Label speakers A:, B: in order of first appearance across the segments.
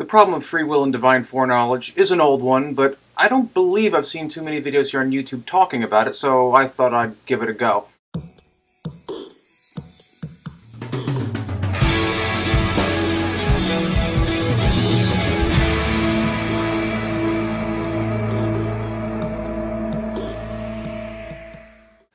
A: The problem of free will and divine foreknowledge is an old one, but I don't believe I've seen too many videos here on YouTube talking about it, so I thought I'd give it a go.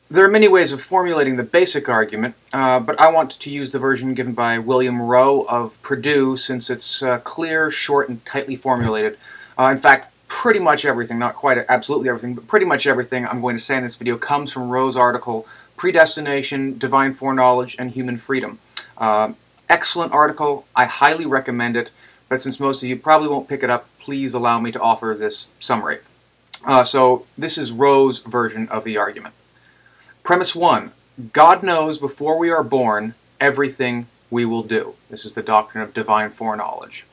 A: There are many ways of formulating the basic argument, but I want to use the version given by William Rowe of Purdue since it's clear, short, and tightly formulated. In fact, pretty much everything, not quite absolutely everything, but pretty much everything I'm going to say in this video comes from Rowe's article, Predestination, Divine Foreknowledge and Human Freedom. Excellent article. I highly recommend it, but since most of you probably won't pick it up, please allow me to offer this summary. So this is Rowe's version of the argument. Premise 1. God knows before we are born everything we will do. This is the doctrine of divine foreknowledge.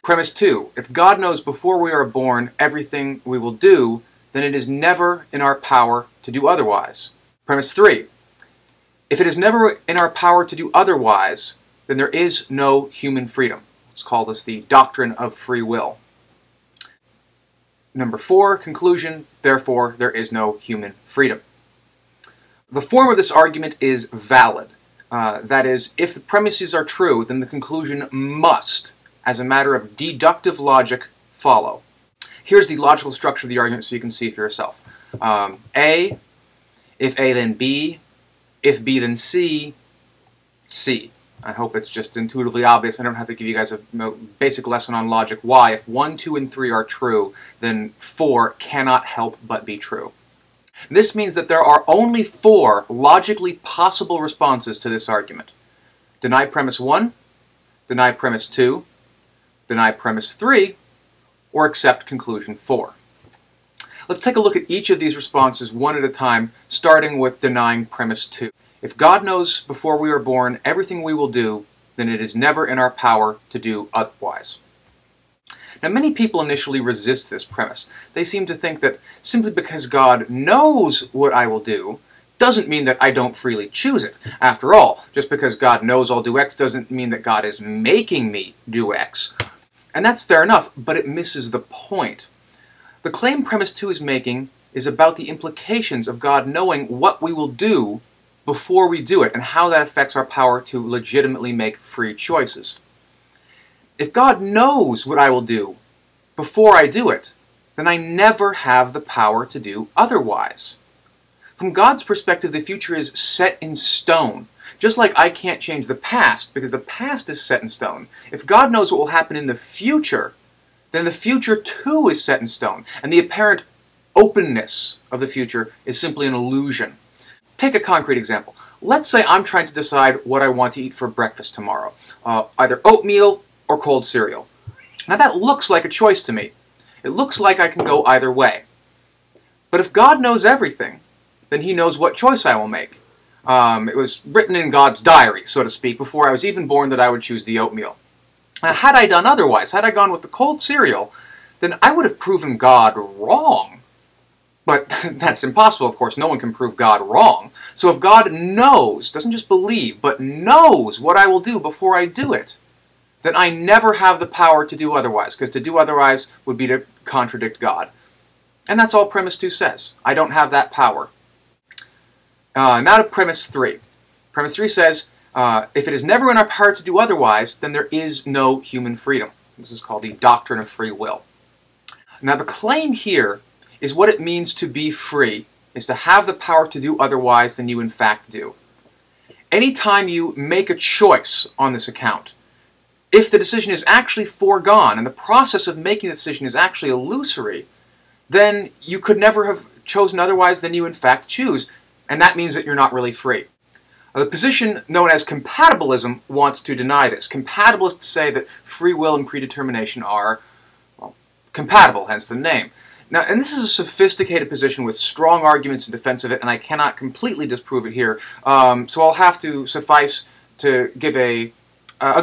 A: Premise 2. If God knows before we are born everything we will do, then it is never in our power to do otherwise. Premise 3. If it is never in our power to do otherwise, then there is no human freedom. Let's call this the doctrine of free will. Number 4. Conclusion. Therefore, there is no human freedom. The form of this argument is valid. That is, if the premises are true, then the conclusion must, as a matter of deductive logic, follow. Here's the logical structure of the argument so you can see for yourself. A, if A then B, if B then C, C. I hope it's just intuitively obvious. I don't have to give you guys a basic lesson on logic. Why? If 1, 2, and 3 are true, then 4 cannot help but be true. This means that there are only 4 logically possible responses to this argument. Deny premise 1, deny premise 2, deny premise 3, or accept conclusion 4. Let's take a look at each of these responses one at a time, starting with denying premise 2. If God knows before we are born everything we will do, then it is never in our power to do otherwise. Now, many people initially resist this premise. They seem to think that simply because God knows what I will do doesn't mean that I don't freely choose it. After all, just because God knows I'll do X doesn't mean that God is making me do X. And that's fair enough, but it misses the point. The claim premise 2 is making is about the implications of God knowing what we will do before we do it and how that affects our power to legitimately make free choices. If God knows what I will do before I do it, then I never have the power to do otherwise. From God's perspective, the future is set in stone. Just like I can't change the past because the past is set in stone. If God knows what will happen in the future, then the future too is set in stone, and the apparent openness of the future is simply an illusion. Take a concrete example. Let's say I'm trying to decide what I want to eat for breakfast tomorrow. Either oatmeal or cold cereal. Now that looks like a choice to me. It looks like I can go either way. But if God knows everything, then He knows what choice I will make. It was written in God's diary, so to speak, before I was even born that I would choose the oatmeal. Now, had I done otherwise, had I gone with the cold cereal, then I would have proven God wrong. But that's impossible, of course. No one can prove God wrong. So if God knows, doesn't just believe, but knows what I will do before I do it, then I never have the power to do otherwise, because to do otherwise would be to contradict God. And that's all premise 2 says. I don't have that power. Now to premise 3. Premise 3 says, if it is never in our power to do otherwise, then there is no human freedom. This is called the doctrine of free will. Now the claim here is what it means to be free, is to have the power to do otherwise than you in fact do. Anytime you make a choice on this account, if the decision is actually foregone and the process of making the decision is actually illusory, then you could never have chosen otherwise than you in fact choose, and that means that you're not really free. The position known as compatibilism wants to deny this. Compatibilists say that free will and predetermination are, well, compatible, hence the name. Now, and this is a sophisticated position with strong arguments in defense of it, and I cannot completely disprove it here, so I'll have to suffice to give a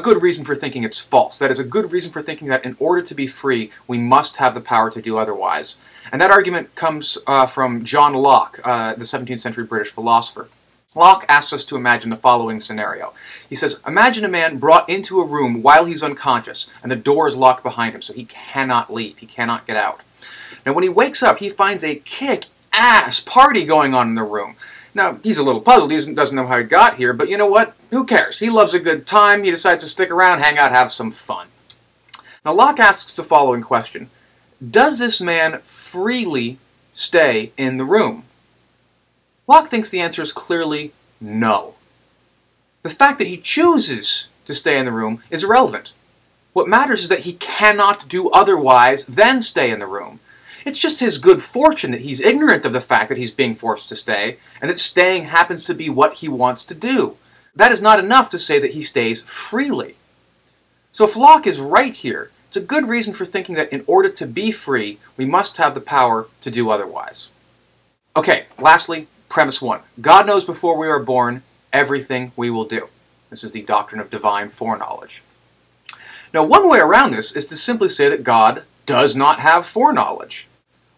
A: good reason for thinking it's false. That is, a good reason for thinking that in order to be free, we must have the power to do otherwise. And that argument comes from John Locke, the 17th century British philosopher. Locke asks us to imagine the following scenario. He says, imagine a man brought into a room while he's unconscious, and the door is locked behind him, so he cannot leave, he cannot get out. Now when he wakes up, he finds a kick-ass party going on in the room. Now, he's a little puzzled, he doesn't know how he got here, but you know what? Who cares? He loves a good time, he decides to stick around, hang out, have some fun. Now Locke asks the following question. Does this man freely stay in the room? Locke thinks the answer is clearly no. The fact that he chooses to stay in the room is irrelevant. What matters is that he cannot do otherwise than stay in the room. It's just his good fortune that he's ignorant of the fact that he's being forced to stay, and that staying happens to be what he wants to do. That is not enough to say that he stays freely. So if Locke is right here, it's a good reason for thinking that in order to be free, we must have the power to do otherwise. Okay, lastly, Premise 1. God knows before we are born everything we will do. This is the doctrine of divine foreknowledge. Now, one way around this is to simply say that God does not have foreknowledge.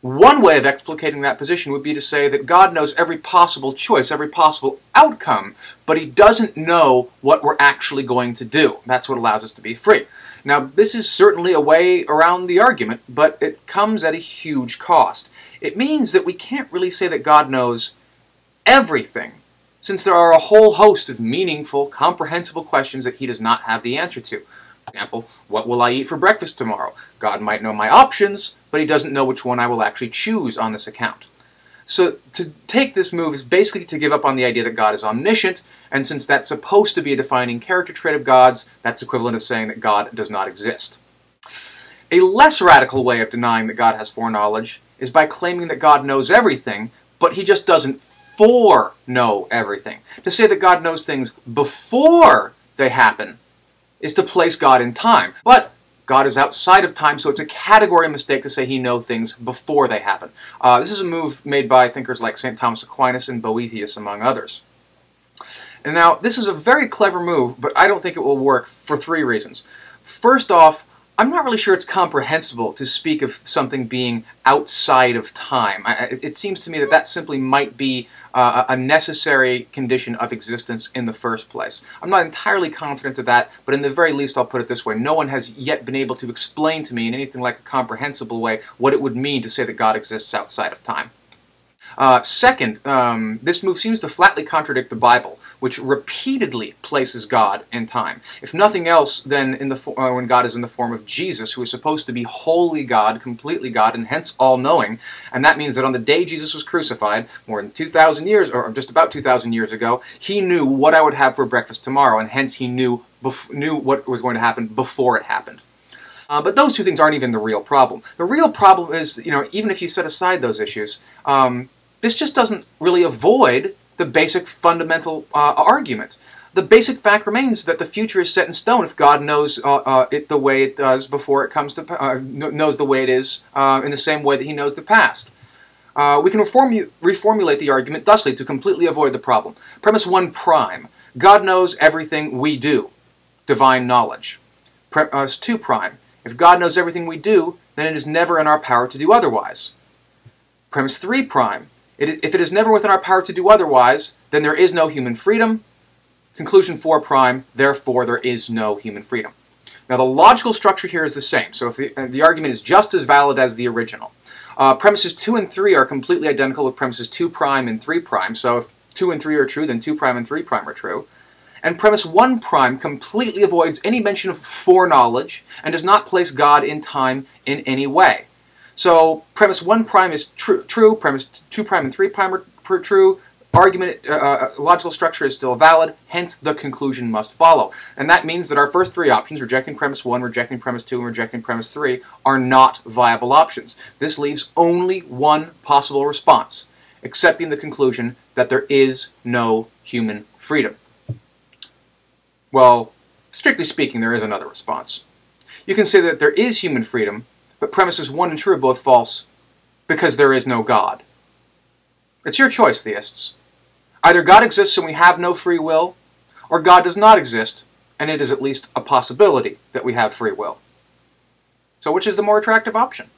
A: One way of explicating that position would be to say that God knows every possible choice, every possible outcome, but he doesn't know what we're actually going to do. That's what allows us to be free. Now, this is certainly a way around the argument, but it comes at a huge cost. It means that we can't really say that God knows everything, since there are a whole host of meaningful, comprehensible questions that he does not have the answer to. For example, what will I eat for breakfast tomorrow? God might know my options, but he doesn't know which one I will actually choose on this account. So to take this move is basically to give up on the idea that God is omniscient, and since that's supposed to be a defining character trait of God's, that's equivalent of saying that God does not exist. A less radical way of denying that God has foreknowledge is by claiming that God knows everything, but he just doesn't foreknow everything. To say that God knows things before they happen is to place God in time. But God is outside of time, so it's a category mistake to say he knows things before they happen. This is a move made by thinkers like St. Thomas Aquinas and Boethius, among others. And now, this is a very clever move, but I don't think it will work for three reasons. First off, I'm not really sure it's comprehensible to speak of something being outside of time. It seems to me that that simply might be a necessary condition of existence in the first place. I'm not entirely confident of that, but in the very least I'll put it this way. No one has yet been able to explain to me in anything like a comprehensible way what it would mean to say that God exists outside of time. Second, this move seems to flatly contradict the Bible, which repeatedly places God in time. If nothing else, then when God is in the form of Jesus, who is supposed to be wholly God, completely God, and hence all-knowing, and that means that on the day Jesus was crucified, more than 2,000 years, or just about 2,000 years ago, he knew what I would have for breakfast tomorrow, and hence he knew what was going to happen before it happened. But those two things aren't even the real problem. The real problem is, even if you set aside those issues, this just doesn't really avoid the basic fundamental argument. The basic fact remains that the future is set in stone if God knows it the way it does before it comes to knows the way it is in the same way that he knows the past. We can reformulate the argument thusly to completely avoid the problem. Premise 1 prime. God knows everything we do. Divine knowledge. Premise 2 prime. If God knows everything we do, then it is never in our power to do otherwise. Premise 3 prime. If it is never within our power to do otherwise, then there is no human freedom. Conclusion 4 prime, therefore there is no human freedom. Now the logical structure here is the same, so if the argument is just as valid as the original. Premises 2 and 3 are completely identical with premises 2 prime and 3 prime, so if 2 and 3 are true, then 2 prime and 3 prime are true. And premise 1 prime completely avoids any mention of foreknowledge and does not place God in time in any way. So premise 1 prime is true, premise 2 prime and 3 prime are true, argument, logical structure is still valid, hence the conclusion must follow. And that means that our first three options, rejecting premise 1, rejecting premise 2, and rejecting premise 3, are not viable options. This leaves only one possible response, accepting the conclusion that there is no human freedom. Well, strictly speaking, there is another response. You can say that there is human freedom, but premises 1 and 2 are both false because there is no God. It's your choice, theists. Either God exists and we have no free will, or God does not exist and it is at least a possibility that we have free will. So which is the more attractive option?